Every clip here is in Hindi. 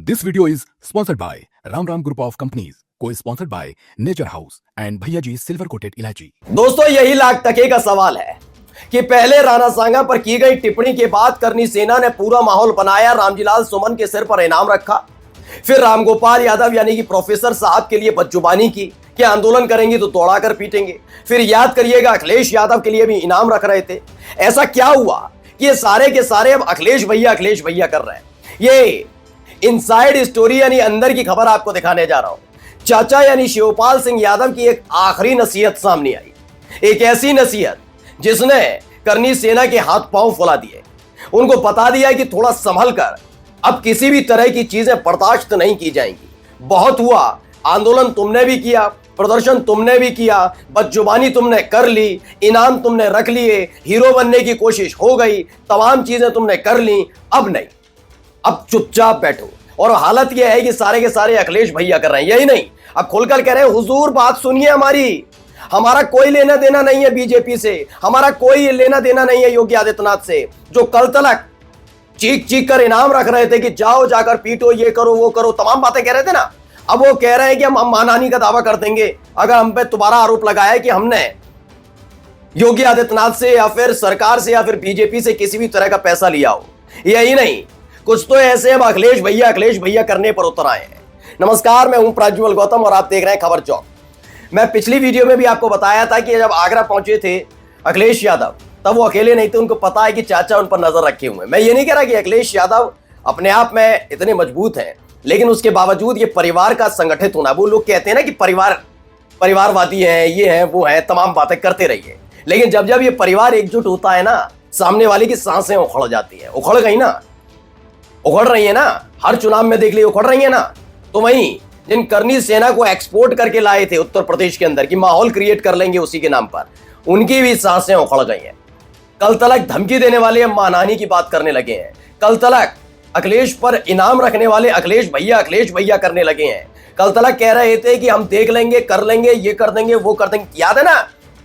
This video is sponsored by Ram Ram Group of Companies, co-sponsored by Nature House and भैया जी सिल्वर कोटेड इलायची। दोस्तों यही लाख टके का सवाल है कि पहले राणा सांगा पर की गई टिप्पणी के बाद करनी सेना ने पूरा माहौल बनाया, रामजीलाल सुमन के सिर पर इनाम रखा, फिर रामगोपाल यादव यानी कि प्रोफेसर साहब के लिए बदजुबानी की कि आंदोलन करेंगे तो दौड़ाकर पीटेंगे। फिर याद करिएगा अखिलेश यादव के लिए भी इनाम रख रहे थे। ऐसा क्या हुआ कि ये सारे के सारे अब अखिलेश भैया कर रहे हैं। ये इनसाइड स्टोरी यानी अंदर की खबर आपको दिखाने जा रहा हूं। चाचा यानी शिवपाल सिंह यादव की एक आखिरी नसीहत सामने आई, एक ऐसी नसीहत जिसने करनी सेना के हाथ पांव फुला दिए, उनको बता दिया कि थोड़ा संभल कर, अब किसी भी तरह की चीजें बर्दाश्त नहीं की जाएंगी। बहुत हुआ, आंदोलन तुमने भी किया, प्रदर्शन तुमने भी किया, बदजुबानी तुमने कर ली, इनाम तुमने रख लिए, हीरो बनने की कोशिश हो गई, तमाम चीजें तुमने कर ली, अब नहीं, अब चुपचाप बैठो। और हालत यह है कि सारे के सारे अखिलेश भैया कर रहे हैं। यही नहीं, अब खुलकर कह रहे हैं हुजूर बात सुनिए हमारी, हमारा कोई लेना देना नहीं है बीजेपी से, हमारा कोई लेना देना नहीं है योगी आदित्यनाथ से, जो कल तक चीख चीख कर इनाम रख रहे थे कि जाओ जाकर पीटो, ये करो वो करो, तमाम बातें कह रहे थे ना। अब वो कह रहे हैं कि हम मानहानि का दावा कर देंगे अगर हम पे दोबारा आरोप लगाया कि हमने योगी आदित्यनाथ से या फिर सरकार से या फिर बीजेपी से किसी भी तरह का पैसा लिया हो। यही नहीं, कुछ तो ऐसे अब अखिलेश भैया करने पर उतर आए हैं। नमस्कार, मैं हूं प्रज्वल गौतम और आप देख रहे हैं खबर चौक। मैं पिछली वीडियो में भी आपको बताया था कि जब आगरा पहुंचे थे अखिलेश यादव, तब वो अकेले नहीं थे, उनको पता है कि चाचा उन पर नजर रखे हुए हैं। मैं ये नहीं कह रहा कि अखिलेश यादव अपने आप में इतने मजबूत हैं, लेकिन उसके बावजूद ये परिवार का संगठित होना, वो लोग कहते हैं ना कि परिवारवादी हैं, ये हैं वो हैं, तमाम बातें करते रहिए, लेकिन जब जब ये परिवार एकजुट होता है ना, सामने वाले की सांसें उखड़ जाती है। उखड़ गई ना, उखड़ रही है ना, हर चुनाव में देख लीजिए उखड़ रही है ना। तो वहीं जिन करनी सेना को एक्सपोर्ट करके लाए थे उत्तर प्रदेश के अंदर कि माहौल क्रिएट कर लेंगे उसी के नाम पर, उनकी भी सांसें उखड़ गई हैं। कल तलक धमकी देने वाले अब मानहानि की बात करने लगे हैं। कल तलक अखिलेश पर इनाम रखने वाले अखिलेश भैया करने लगे हैं। कल तलक कह रहे थे कि हम देख लेंगे, कर लेंगे, ये कर देंगे, वो कर देंगे। याद है ना,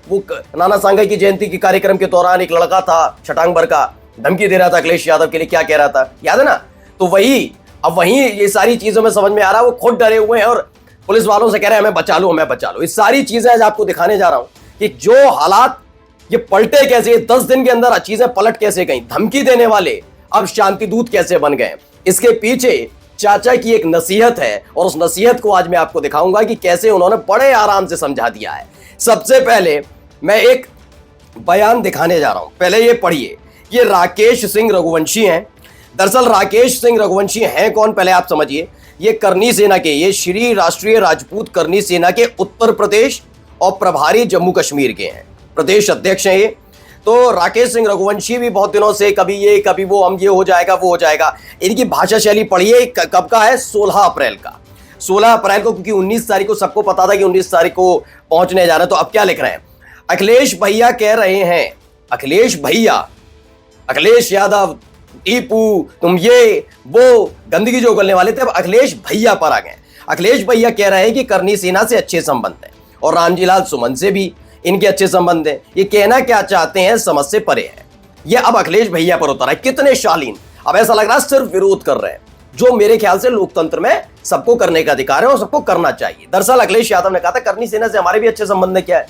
वो राणा सांगा की जयंती के कार्यक्रम के दौरान एक लड़का था छटांग का, धमकी दे रहा था अखिलेश यादव के लिए, क्या कह रहा था, याद है ना। तो वही अब वहीं ये सारी चीजों में समझ में आ रहा है, वो खुद डरे हुए हैं और पुलिस वालों से कह रहे हैं हमें बचा लो, हमें बचा लो। इस सारी चीजें आज आपको दिखाने जा रहा हूं कि जो हालात ये पलटे कैसे, 10 दिन के अंदर चीजें पलट कैसे गई, धमकी देने वाले अब शांति दूत कैसे बन गए। इसके पीछे चाचा की एक नसीहत है और उस नसीहत को आज मैं आपको दिखाऊंगा कि कैसे उन्होंने बड़े आराम से समझा दिया है। सबसे पहले मैं एक बयान दिखाने जा रहा हूं, पहले ये पढ़िए। ये राकेश सिंह रघुवंशी हैं। दरअसल राकेश सिंह रघुवंशी हैं कौन, पहले आप समझिए। ये करनी सेना के, ये श्री राष्ट्रीय राजपूत करनी सेना के उत्तर प्रदेश और प्रभारी जम्मू कश्मीर के हैं, प्रदेश अध्यक्ष हैं ये। तो राकेश सिंह रघुवंशी भी बहुत दिनों से कभी ये कभी वो, हम ये हो जाएगा वो हो जाएगा। इनकी भाषा शैली पढ़िए, कब का है, 16 अप्रैल का, 16 अप्रैल को, क्योंकि 19 तारीख को सबको पता था कि 19 तारीख को पहुंचने जा रहे हैं। तो अब क्या लिख रहे हैं, अखिलेश भैया कह रहे हैं, अखिलेश भैया, अखिलेश यादव, टीपू, तुम ये वो गंदगी जो उगलने वाले थे, अब अखिलेश भैया पर आ गए। अखिलेश भैया कह रहे हैं कि करनी सेना से अच्छे संबंध हैं और रामजीलाल सुमन से भी इनके अच्छे संबंध हैं। ये कहना क्या चाहते हैं समझ से परे है। ये अब अखिलेश भैया पर उतरा है। कितने शालीन, अब ऐसा लग रहा है सिर्फ विरोध कर रहे हैं, जो मेरे ख्याल से लोकतंत्र में सबको करने का अधिकार है और सबको करना चाहिए। दरअसल अखिलेश यादव ने कहा था करनी सेना से हमारे भी अच्छे संबंध है, क्या है,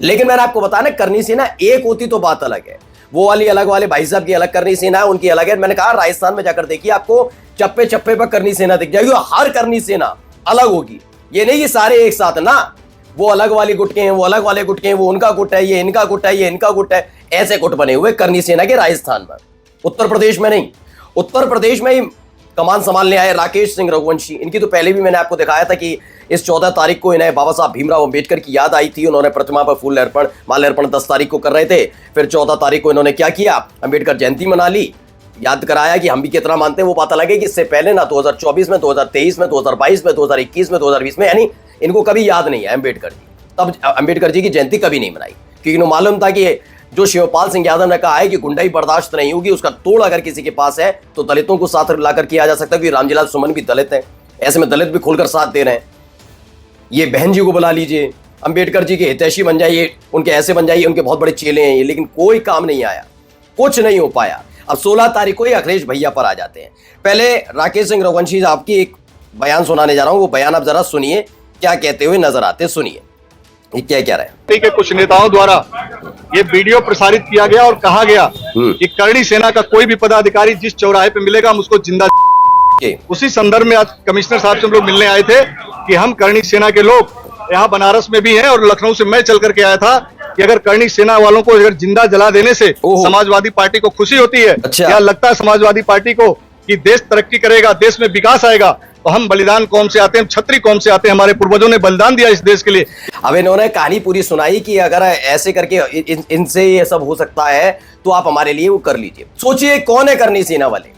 लेकिन मैंने आपको बताया ना, करनी सेना एक होती तो बात अलग है, वो वाली अलग, वाले भाई साहब की अलग करनी सेना है, उनकी अलग है। मैंने कहा राजस्थान में जाकर देखिए, आपको चप्पे चप्पे पर करनी सेना दिख जाएगी, हर करनी सेना अलग होगी। ये नहीं कि सारे एक साथ ना, वो अलग वाली गुट के हैं, वो अलग वाले गुट के हैं, वो उनका गुट है, ये इनका गुट है, ये इनका गुट है, ऐसे गुट बने हुए करनी सेना के राजस्थान में। उत्तर प्रदेश में नहीं, उत्तर प्रदेश में ही कमान संभालने आए राकेश सिंह रघुवंशी। इनकी तो पहले भी मैंने आपको दिखाया था कि इस 14 तारीख को इन्हें बाबा साहब भीमराव अंबेडकर की याद आई थी, उन्होंने प्रतिमा पर फूल अर्पण, माल्यार्पण 10 तारीख को कर रहे थे। फिर 14 तारीख को इन्होंने क्या किया, अंबेडकर जयंती मना ली, याद कराया कि हम भी कितना मानते हैं। वो पता लगे कि इससे पहले ना 2024 में, 2023 में, 2022 में, 2021 में, 2020 में, यानी इनको कभी याद नहीं है अंबेडकर जी, तब अंबेडकर जी की जयंती कभी नहीं मनाई, क्योंकि इन्हें मालूम था कि जो शिवपाल सिंह यादव ने कहा है कि गुंडाई बर्दाश्त नहीं होगी, उसका तोड़ अगर किसी के पास है तो दलितों को साथ लाकर किया जा सकता है, क्योंकि रामजीलाल सुमन भी दलित हैं, ऐसे में दलित भी खुलकर साथ दे रहे हैं। ये बहन जी को बुला लीजिए, अंबेडकर जी के हितैषी बन जाइए, उनके ऐसे बन जाइए, उनके बहुत बड़े चेले हैं ये, लेकिन कोई काम नहीं आया, कुछ नहीं हो पाया। अब 16 तारीख को ही अखिलेश भैया पर आ जाते हैं। पहले राकेश सिंह रघुवंशी साहब की एक बयान सुनाने जा रहा हूं, वो बयान आप जरा सुनिए क्या कहते हुए नजर आते हैं। सुनिए ये क्या कह रहे हैं। के कुछ नेताओं द्वारा ये वीडियो प्रसारित किया गया और कहा गया कि करणी सेना का कोई भी पदाधिकारी जिस चौराहे पे मिलेगा हम उसको जिंदा। उसी संदर्भ में आज कमिश्नर साहब से हम लोग मिलने आए थे कि हम करणी सेना के लोग यहाँ बनारस में भी हैं और लखनऊ से मैं चल करके आया था कि अगर करणी सेना वालों को अगर जिंदा जला देने से समाजवादी पार्टी को खुशी होती है, क्या लगता है समाजवादी पार्टी को कि देश तरक्की करेगा, देश में विकास आएगा, तो हम बलिदान कौम से आते हैं, क्षत्रिय कौम से आते हैं, हमारे पूर्वजों ने बलिदान दिया इस देश के लिए। अब इन्होंने कहानी पूरी सुनाई कि अगर ऐसे करके इनसे ये सब हो सकता है तो आप हमारे लिए वो कर लीजिए। सोचिए कौन है करणी सेना वाले,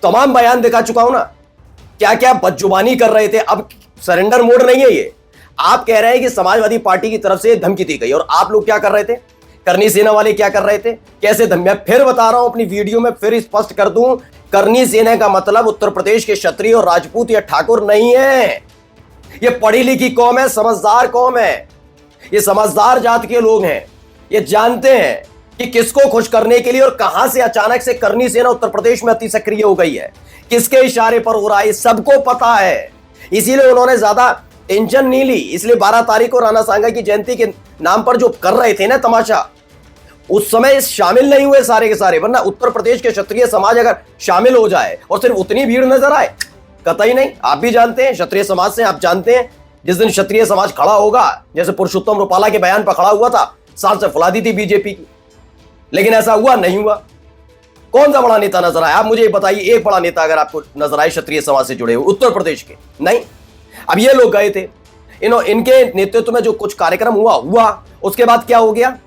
तमाम बयान दिखा चुका हूं ना, क्या क्या बदजुबानी कर रहे थे। अब सरेंडर मोड नहीं है ये, आप कह रहे हैं कि समाजवादी पार्टी की तरफ से धमकी दी गई और आप लोग क्या कर रहे थे, करणी सेना वाले क्या कर रहे थे, कैसे मैं फिर बता रहा हूं अपनी वीडियो में, फिर स्पष्ट कर दूं, करणी सेना का मतलब उत्तर प्रदेश के क्षत्रिय और राजपूत या ठाकुर नहीं है। ये पढ़ी लिखी कौम है, समझदार कौम है, ये समझदार जात के लोग हैं, ये जानते हैं कि किसको खुश करने के लिए और कहां से अचानक से करणी सेना उत्तर प्रदेश में अति सक्रिय हो गई है, किसके इशारे पर हो रहा है, सबको पता है। इसीलिए उन्होंने ज्यादा टेंशन नहीं ली। इसलिए 12 तारीख को राणा सांगा की जयंती के नाम पर जो कर रहे थे ना तमाशा, उस समय शामिल नहीं हुए सारे के सारे, वरना उत्तर प्रदेश के क्षत्रिय समाज अगर शामिल हो जाए और सिर्फ उतनी भीड़ नजर आए, कतई नहीं। आप भी जानते हैं क्षत्रिय समाज से, आप जानते हैं जिस दिन क्षत्रिय समाज खड़ा होगा, जैसे पुरुषोत्तम रूपाला के बयान पर खड़ा हुआ था, सांस से फुला दी थी बीजेपी की, लेकिन ऐसा हुआ नहीं हुआ। कौन सा बड़ा नेता नजर आया, आप मुझे बताइए, एक बड़ा नेता अगर आपको नजर आए क्षत्रिय समाज से जुड़े हुए उत्तर प्रदेश के, नहीं। अब ये लोग गए थे, इनके नेतृत्व में जो कुछ कार्यक्रम हुआ, उसके बाद क्या हो गया।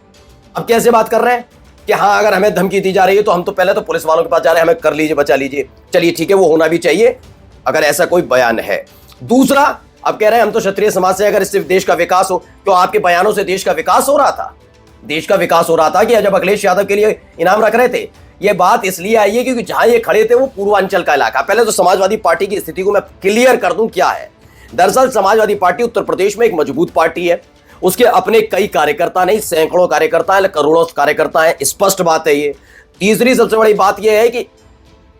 अब कैसे बात कर रहे हैं कि हाँ अगर हमें धमकी दी जा रही है तो हम तो पहले तो पुलिस वालों के पास जा रहे हैं, हमें कर लीजिए, बचा लीजिए। चलिए ठीक है, वो होना भी चाहिए अगर ऐसा कोई बयान है। दूसरा, अब कह रहे हैं हम तो क्षत्रिय समाज से, अगर इससे देश का विकास हो, तो आपके बयानों से देश का विकास हो रहा था, देश का विकास हो रहा था कि जब अखिलेश यादव के लिए इनाम रख रहे थे। यह बात इसलिए आई है क्योंकि जहां ये खड़े थे वो पूर्वांचल का इलाका। पहले तो समाजवादी पार्टी की स्थिति को मैं क्लियर कर दूं क्या है। दरअसल समाजवादी पार्टी उत्तर प्रदेश में एक मजबूत पार्टी है, उसके अपने कई कार्यकर्ता नहीं, सैकड़ों कार्यकर्ता हैं, करोड़ों कार्यकर्ता हैं, स्पष्ट बात है ये। तीसरी सबसे बड़ी बात यह है कि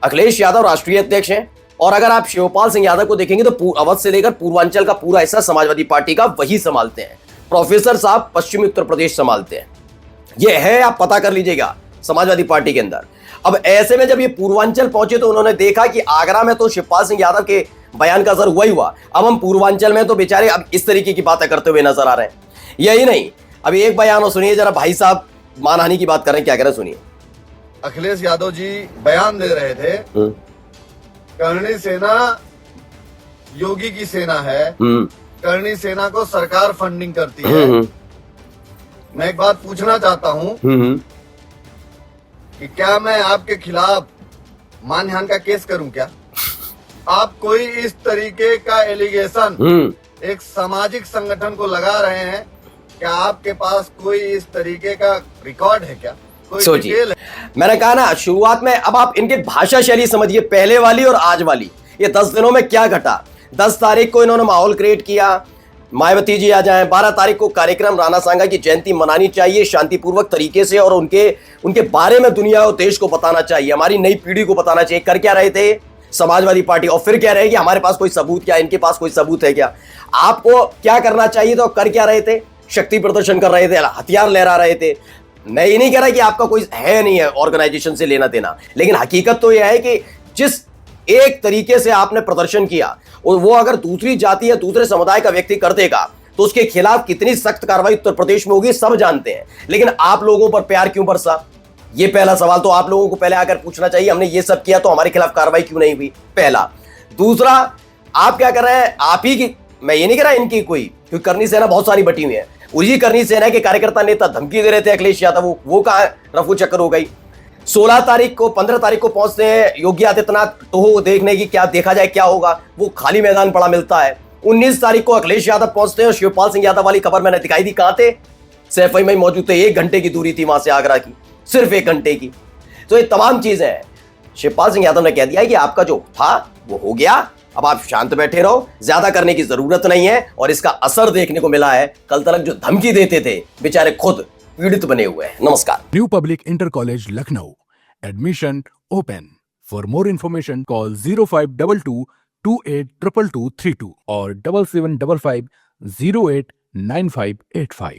अखिलेश यादव राष्ट्रीय अध्यक्ष हैं, और अगर आप शिवपाल सिंह यादव को देखेंगे तो अवध से लेकर पूर्वांचल का पूरा हिस्सा समाजवादी पार्टी का वही संभालते हैं। प्रोफेसर साहब पश्चिमी उत्तर प्रदेश संभालते हैं, ये है, आप पता कर लीजिएगा समाजवादी पार्टी के अंदर। अब ऐसे में जब ये पूर्वांचल पहुंचे तो उन्होंने देखा कि आगरा में तो शिवपाल सिंह यादव के बयान का असर हुआ ही हुआ, अब हम पूर्वांचल में तो बेचारे अब इस तरीके की बातें करते हुए नजर आ रहे हैं। यही नहीं, अब एक बयान और सुनिए जरा, भाई साहब मानहानि की बात कर रहे हैं, क्या कह रहे हैं सुनिए। अखिलेश यादव जी बयान दे रहे थे, करणी सेना योगी की सेना है, करणी सेना को सरकार फंडिंग करती है। मैं एक बात पूछना चाहता हूँ कि क्या मैं आपके खिलाफ मानहानि का केस करूं क्या? आप कोई इस तरीके का एलिगेशन एक सामाजिक संगठन को लगा रहे हैं, क्या आपके पास कोई इस तरीके का रिकॉर्ड है क्या? सोचिए, मैंने कहा ना शुरुआत में, अब आप इनके भाषा शैली समझिए, पहले वाली और आज वाली। ये 10 दिनों में क्या घटा। 10 तारीख को इन्होंने माहौल क्रिएट किया, मायावती जी आ जाएं। 12 तारीख को कार्यक्रम, राणा सांगा की जयंती मनानी चाहिए शांतिपूर्वक तरीके से, और उनके बारे में दुनिया और देश को बताना चाहिए, हमारी नई पीढ़ी को बताना चाहिए। कर क्या रहे थे समाजवादी पार्टी, और फिर कह रहे हैं कि हमारे पास कोई सबूत, क्या इनके पास कोई सबूत है क्या? आपको क्या करना चाहिए, तो कर क्या रहे थे, शक्ति प्रदर्शन कर रहे थे, हथियार लहरा रहे थे। मैं ये नहीं कह रहा कि आपका कोई है नहीं है ऑर्गेनाइजेशन से लेना देना, लेकिन हकीकत तो यह है कि जिस एक तरीके से आपने प्रदर्शन किया, और वो अगर दूसरी जाति या दूसरे समुदाय का व्यक्ति कर देगा तो उसके खिलाफ कितनी सख्त कार्रवाई उत्तर प्रदेश में होगी, सब जानते हैं। लेकिन आप लोगों पर प्यार क्यों बरसा, ये पहला सवाल तो आप लोगों को पहले आकर पूछना चाहिए। हमने ये सब किया तो हमारे खिलाफ कार्रवाई क्यों नहीं हुई, पहला। दूसरा, आप क्या कर रहे हैं, आप ही की, मैं ये नहीं कह रहा इनकी कोई, क्योंकि करणी सेना बहुत सारी बटी हुई है, उसी करणी सेना के कार्यकर्ता नेता धमकी दे रहे थे अखिलेश यादव, वो कहां रफू चक्कर हो गई। 16 तारीख को 15 तारीख को पहुंचते हैं योगी आदित्यनाथ, तो देखने की क्या देखा जाए क्या होगा, वो खाली मैदान पड़ा मिलता है। 19 तारीख को अखिलेश यादव पहुंचते हैं, और शिवपाल सिंह यादव वाली खबर मैंने दिखाई दी, कहां थे, सैफई में मौजूद थे। 1 घंटे की दूरी थी वहां से आगरा की, सिर्फ 1 घंटे की। तो ये तमाम चीजें हैं। शिवपाल सिंह यादव ने कह दिया कि आपका जो था वो हो गया, अब आप शांत बैठे रहो, ज्यादा करने की जरूरत नहीं है। और इसका असर देखने को मिला है, कल तक जो धमकी देते थे बेचारे खुद पीड़ित बने हुए हैं। नमस्कार। New public inter college Lucknow Admission open. For more information, call 0522 282232 or 7755 089585.